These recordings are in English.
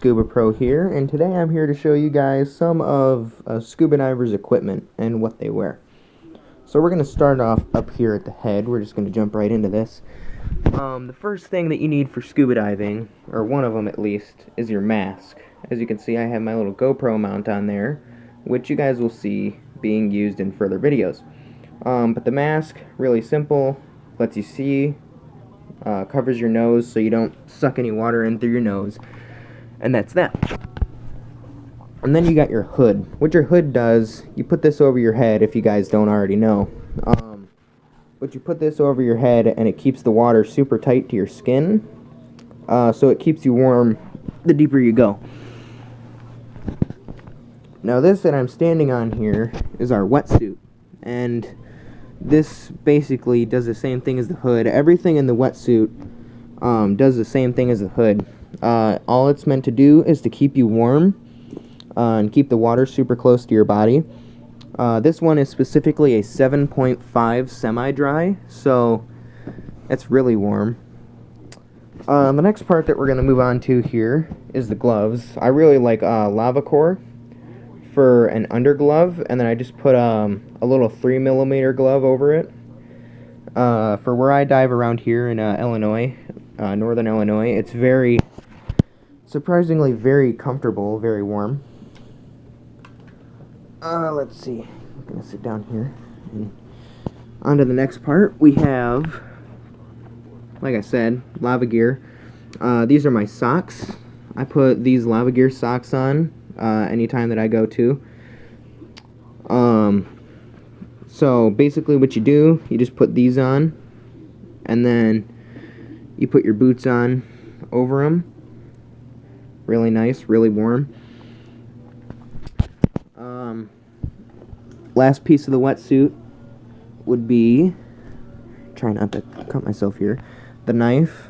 Scuba Pro here, and today I'm here to show you guys some of scuba divers' equipment and what they wear. So we're going to start off up here at the head. We're just going to jump right into this. The first thing that you need for scuba diving, or one of them at least, is your mask. As you can see, I have my little GoPro mount on there, which you guys will see being used in further videos. But the mask, really simple, lets you see, covers your nose so you don't suck any water in through your nose, and that's that. And then you got your hood. What your hood does, you put this over your head if you guys don't already know. But you put this over your head and it keeps the water super tight to your skin, so it keeps you warm the deeper you go. Now this that I'm standing on here is our wetsuit, and this basically does the same thing as the hood. Everything in the wetsuit does the same thing as the hood. All it's meant to do is to keep you warm and keep the water super close to your body. This one is specifically a 7.5 semi-dry, so it's really warm. The next part that we're going to move on to here is the gloves. I really like Lava Core for an underglove, and then I just put a little 3mm glove over it. For where I dive around here in Illinois, northern Illinois, it's surprisingly very comfortable, very warm. Let's see, I'm gonna sit down here, and on to the next part. We have, like I said, lava gear. These are my socks. I put these lava gear socks on anytime that I go to. So basically what you do, you just put these on, and then you put your boots on over them. Really nice, really warm. Last piece of the wetsuit would be, try not to cut myself here, the knife.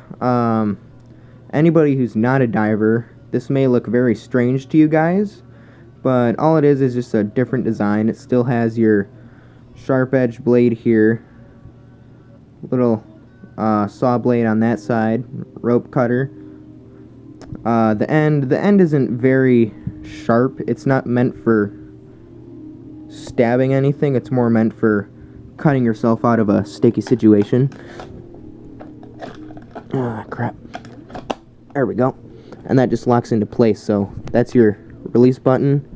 Anybody who's not a diver, this may look very strange to you guys, but all it is just a different design. It still has your sharp edge blade here, little saw blade on that side, rope cutter. The end isn't very sharp. It's not meant for stabbing anything. It's more meant for cutting yourself out of a sticky situation. Ah, crap. There we go. And that just locks into place, so that's your release button.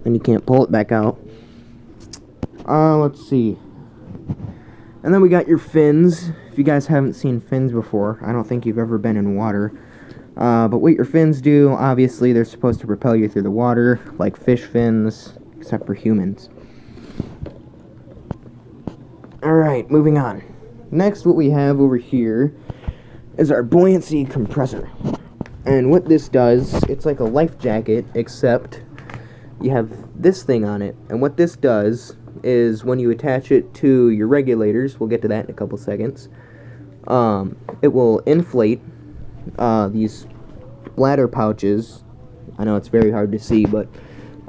And you can't pull it back out. Let's see. And then we got your fins. If you guys haven't seen fins before, I don't think you've ever been in water. But what your fins do, obviously, they're supposed to propel you through the water, like fish fins, except for humans. Alright, moving on. Next, what we have over here is our buoyancy compressor. And what this does, it's like a life jacket, except you have this thing on it. And what this does is when you attach it to your regulators, we'll get to that in a couple seconds, it will inflate these bladder pouches. I know it's very hard to see, but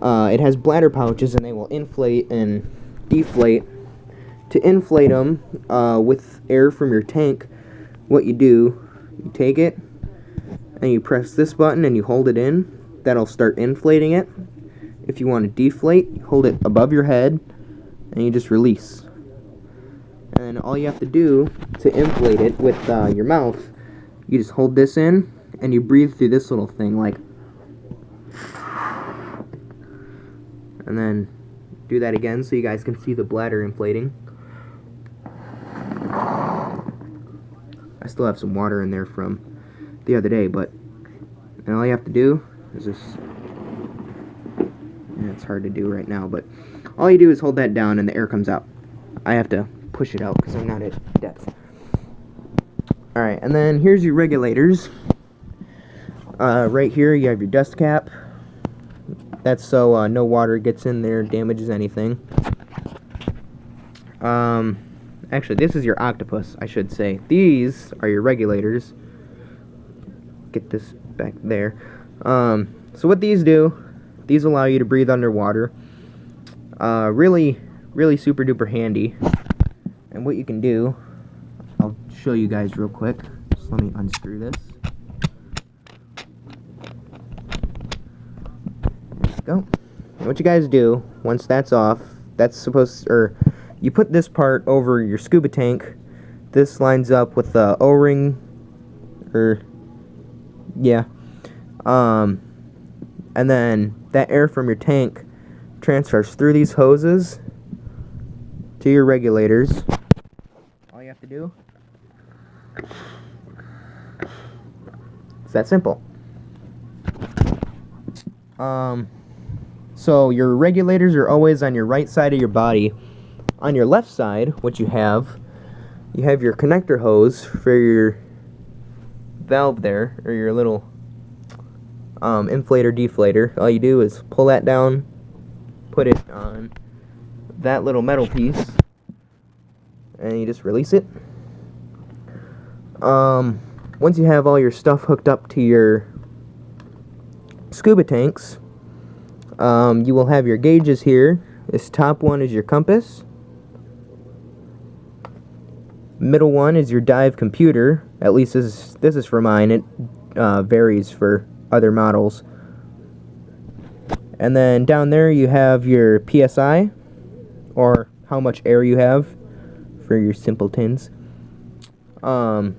it has bladder pouches, and they will inflate and deflate. To inflate them with air from your tank, what you do, you take it and you press this button and you hold it in. That'll start inflating it. If you want to deflate, you hold it above your head and you just release. And all you have to do to inflate it with your mouth, you just hold this in and you breathe through this little thing, like, and then do that again so you guys can see the bladder inflating. I still have some water in there from the other day, but and all you have to do is just, yeah, it's hard to do right now, but all you do is hold that down and the air comes out. I have to push it out because I'm not at depth. Alright, and then here's your regulators. Right here you have your dust cap. That's so no water gets in there, damages anything. Actually, this is your octopus, I should say. These are your regulators. Get this back there. So what these do, these allow you to breathe underwater. Really super duper handy. And what you can do, I'll show you guys real quick. So let me unscrew this. There we go. And what you guys do, once that's off, that's supposed to, or you put this part over your scuba tank. This lines up with the O-ring, or, yeah. And then that air from your tank transfers through these hoses to your regulators. All you have to do, it's that simple. So your regulators are always on your right side of your body. On your left side, what you have your connector hose for your valve there, or your little inflator deflator. All you do is pull that down, put it on that little metal piece, and you just release it. Once you have all your stuff hooked up to your scuba tanks, you will have your gauges here. This top one is your compass. Middle one is your dive computer. At least this is for mine. It varies for other models. And then down there you have your PSI, or how much air you have for your simpletons. And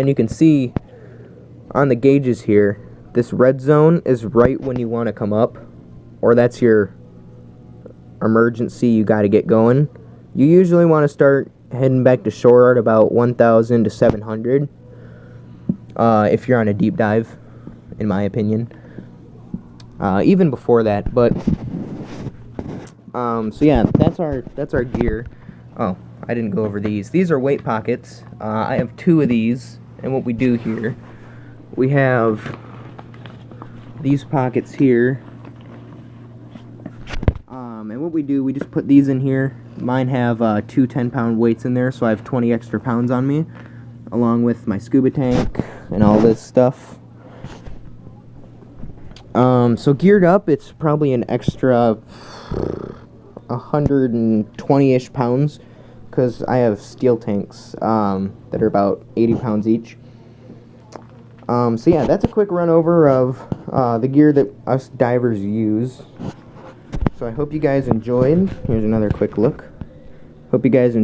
you can see on the gauges here, this red zone is right when you want to come up, or that's your emergency, you got to get going. You usually want to start heading back to shore at about 1,000 to 700 if you're on a deep dive, in my opinion. Even before that, but so yeah, that's our gear. Oh, I didn't go over these. These are weight pockets. I have 2 of these, and what we do here, we have these pockets here, and what we do, we just put these in here. Mine have 2 10-pound weights in there, so I have 20 extra pounds on me, along with my scuba tank and all this stuff. So geared up, it's probably an extra 120-ish pounds, because I have steel tanks that are about 80 pounds each. So yeah, that's a quick run over of the gear that us divers use. So I hope you guys enjoyed. Here's another quick look. Hope you guys enjoyed.